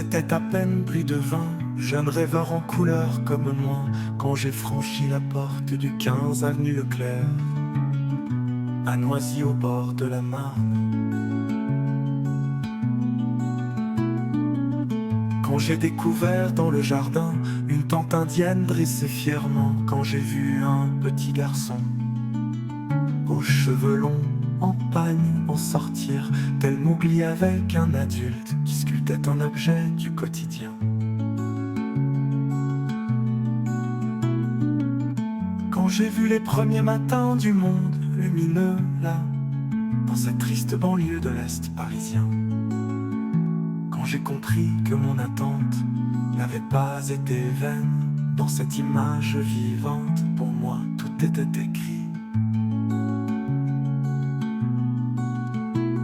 étaient à peine plus de 20, jeunes rêveurs en couleur comme moi, quand j'ai franchi la porte du 15 avenue Leclerc, à Noisy au bord de la Marne. Quand j'ai découvert dans le jardin une tente indienne dressée fièrement, quand j'ai vu un petit garçon aux cheveux longs en pagne en sortir, tel Mowgli avec un adulte qui sculptait un objet du quotidien. Quand j'ai vu les premiers matins du monde lumineux là, dans cette triste banlieue de l'Est parisien, quand j'ai compris que mon attente n'avait pas été vaine, dans cette image vivante, pour moi tout était écrit.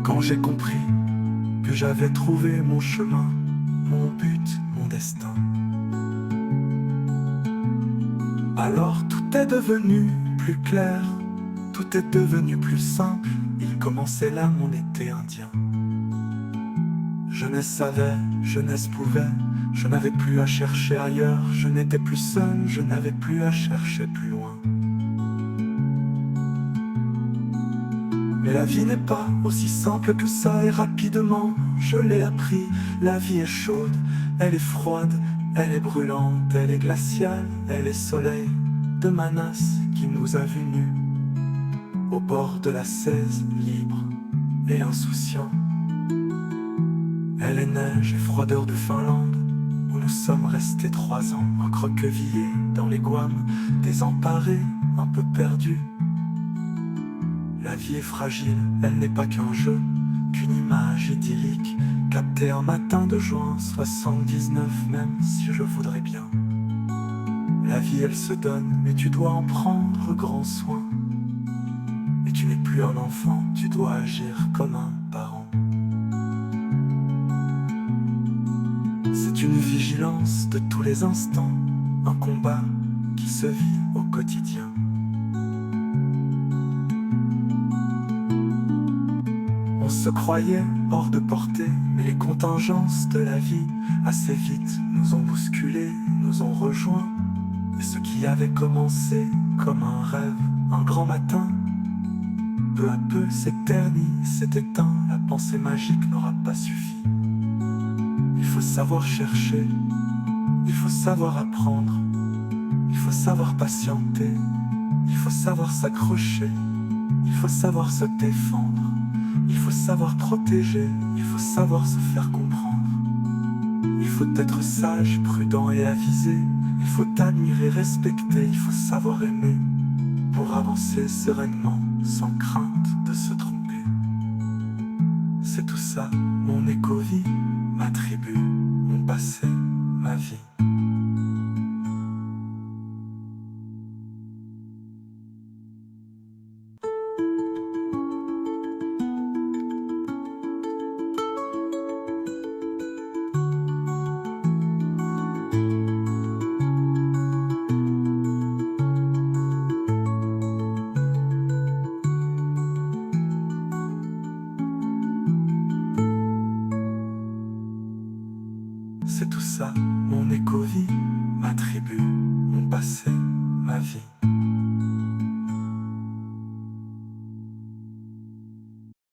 Quand j'ai compris que j'avais trouvé mon chemin, mon but, mon destin, alors tout est devenu plus clair, tout est devenu plus simple. Il commençait là mon été indien. Jeunesse savait, jeunesse pouvait, je n'avais plus à chercher ailleurs, je n'étais plus seul, je n'avais plus à chercher plus loin. Mais la vie n'est pas aussi simple que ça, et rapidement je l'ai appris. La vie est chaude, elle est froide, elle est brûlante, elle est glaciale, elle est soleil de Manas qui nous a vus nus au bord de la Cèze, libre et insouciant. Elle est neige et froideur de Finlande, où nous sommes restés 3 ans, recroquevillés dans les gouames, désemparés, un peu perdus. La vie est fragile, elle n'est pas qu'un jeu, qu'une image idyllique, captée un matin de juin 79, même si je voudrais bien. La vie elle se donne, mais tu dois en prendre grand soin. Et tu n'es plus un enfant, tu dois agir comme un parent. C'est une vigilance de tous les instants, un combat qui se vit au quotidien. On se croyait hors de portée, mais les contingences de la vie assez vite nous ont bousculés, nous ont rejoints. Et ce qui avait commencé comme un rêve, un grand matin, peu à peu s'éternit, s'est éteint. La pensée magique n'aura pas suffi. Il faut savoir chercher, il faut savoir apprendre, il faut savoir patienter, il faut savoir s'accrocher, il faut savoir se défendre. Il faut savoir protéger, il faut savoir se faire comprendre. Il faut être sage, prudent et avisé. Il faut admirer, respecter, il faut savoir aimer pour avancer sereinement, sans crainte de se tromper. C'est tout ça, mon éco-vie, ma tribu, mon passé, ma vie. C'est tout ça, mon éco-vie, ma tribu, mon passé, ma vie.